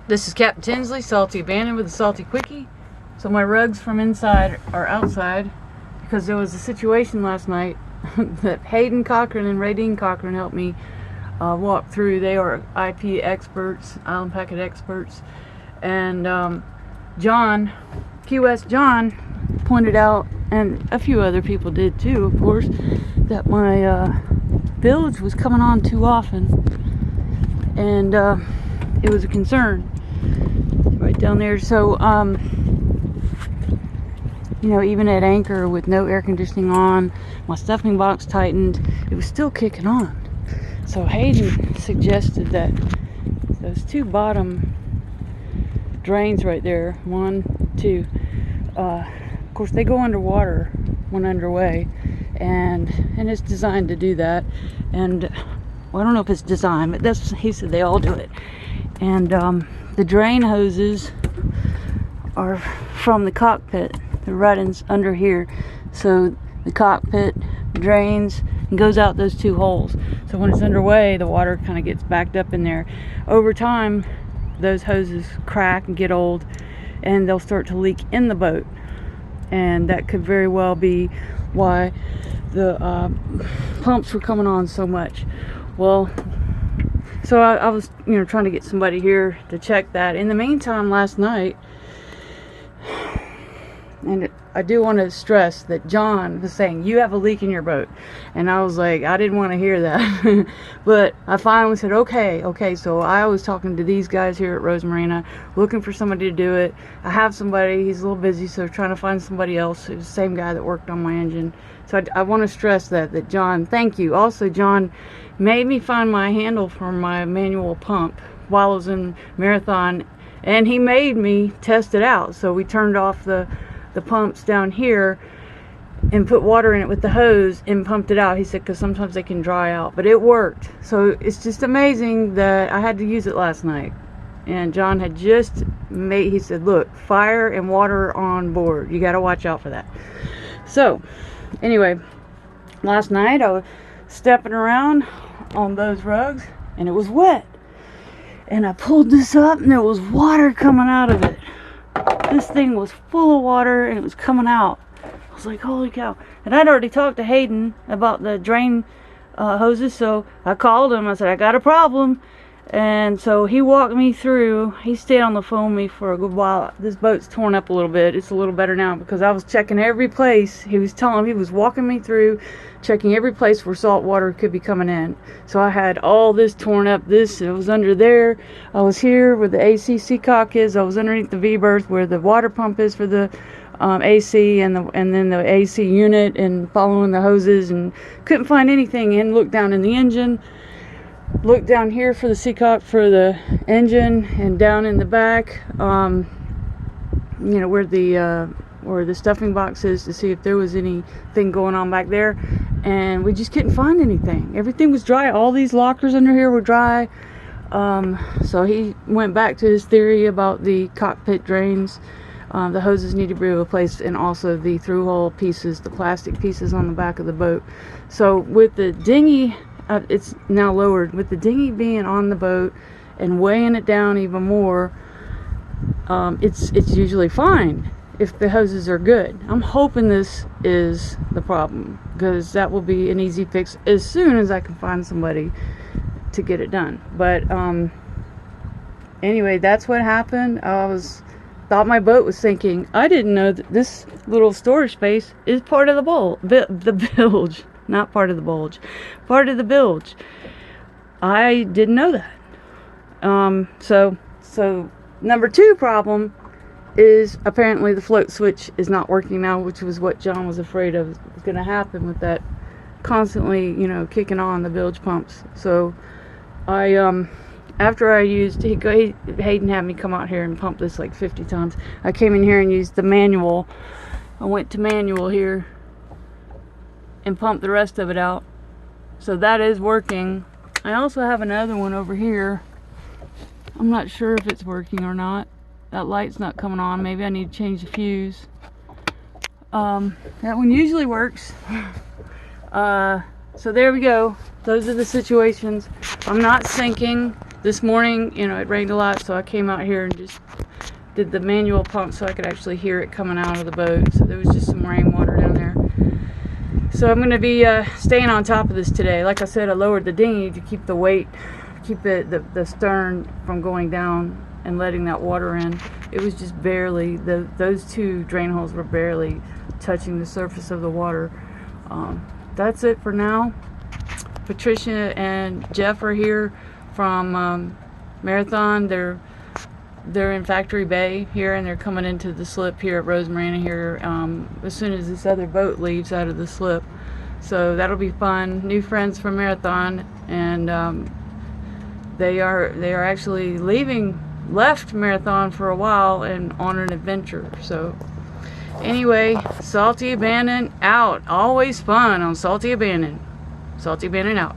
This is Captain Tinsley, Salty Abandoned with the Salty Quickie. So my rugs from inside are outside because there was a situation last night that Hayden Cochran and Radine Cochran helped me walk through. They are IP experts, island packet experts, and John, Key West John, pointed out, and a few other people did too, of course, that my bilge was coming on too often, and it was a concern right down there. So you know, even at anchor with no air conditioning on, my stuffing box tightened, it was still kicking on. So Hayden suggested that those two bottom drains right there, 1, 2, of course they go underwater when underway, and it's designed to do that. And well, I don't know if it's designed, but that's, he said they all do it. And the drain hoses are from the cockpit. They're right under here. So the cockpit drains and goes out those two holes. So when it's underway, the water kind of gets backed up in there. Over time, those hoses crack and get old, and they'll start to leak in the boat. And that could very well be why the pumps were coming on so much. Well, so I was, you know, trying to get somebody here to check that. In the meantime, last night, and I do want to stress that John was saying, you have a leak in your boat. And I was like, I didn't want to hear that. But I finally said, okay. So I was talking to these guys here at Rose Marina, looking for somebody to do it. I have somebody, he's a little busy, so trying to find somebody else. It was the same guy that worked on my engine. So I want to stress that John, thank you. Also, John made me find my handle for my manual pump while I was in Marathon, and he made me test it out. So we turned off the pumps down here and put water in it with the hose and pumped it out. He said because sometimes they can dry out, but it worked. So it's just amazing that I had to use it last night. And John had just made, he said, look, fire and water on board, you got to watch out for that. So anyway, last night I was stepping around on those rugs and it was wet, and I pulled this up and there was water coming out of it. This thing was full of water and it was coming out. I was like, holy cow. And I'd already talked to Hayden about the drain hoses, so I called him. I said, I got a problem. And so he walked me through. He stayed on the phone with me for a good while. This boat's torn up a little bit. It's a little better now because I was checking every place. He was walking me through, checking every place where salt water could be coming in. So I had all this torn up. It was under there. I was here where the AC seacock is. I was underneath the V-berth where the water pump is for the AC and then the AC unit, and following the hoses, and couldn't find anything. And looked down in the engine. Look down here for the seacock for the engine, and down in the back, you know, where the stuffing box is, to see if there was anything going on back there. And we just couldn't find anything. Everything was dry. All these lockers under here were dry. So he went back to his theory about the cockpit drains. The hoses need to be replaced, and also the through-hole pieces, the plastic pieces on the back of the boat. So with the dinghy, it's now lowered. With the dinghy being on the boat and weighing it down even more, it's usually fine if the hoses are good. I'm hoping this is the problem, because that will be an easy fix as soon as I can find somebody to get it done. But anyway, that's what happened. Thought my boat was sinking. I didn't know that this little storage space is part of the bilge. Not part of the bulge, part of the bilge. I didn't know that. So number 2 problem is apparently the float switch is not working now, which was what John was afraid of was going to happen with that constantly, you know, kicking on the bilge pumps. So I after I used, Hayden had me come out here and pump this like 50 times. I came in here and used the manual. I went to manual here and pump the rest of it out. So that is working. I also have another one over here. I'm not sure if it's working or not. That light's not coming on. Maybe I need to change the fuse. That one usually works. So there we go. Those are the situations. I'm not sinking. this morning, you know, it rained a lot, so I came out here and just did the manual pump so I could actually hear it coming out of the boat. So there was just some rainwater down there. So I'm going to be staying on top of this today. Like I said, I lowered the dinghy to keep the weight, keep the stern from going down and letting that water in. It was just barely, those two drain holes were barely touching the surface of the water. That's it for now. Patricia and Jeff are here from Marathon. They're in Factory Bay here, and they're coming into the slip here at Rose Marina here as soon as this other boat leaves out of the slip. So that'll be fun. New friends from Marathon, and they are actually left Marathon for a while and on an adventure. So anyway, Salty Abandon out. Always fun on Salty Abandon. Salty Abandon out.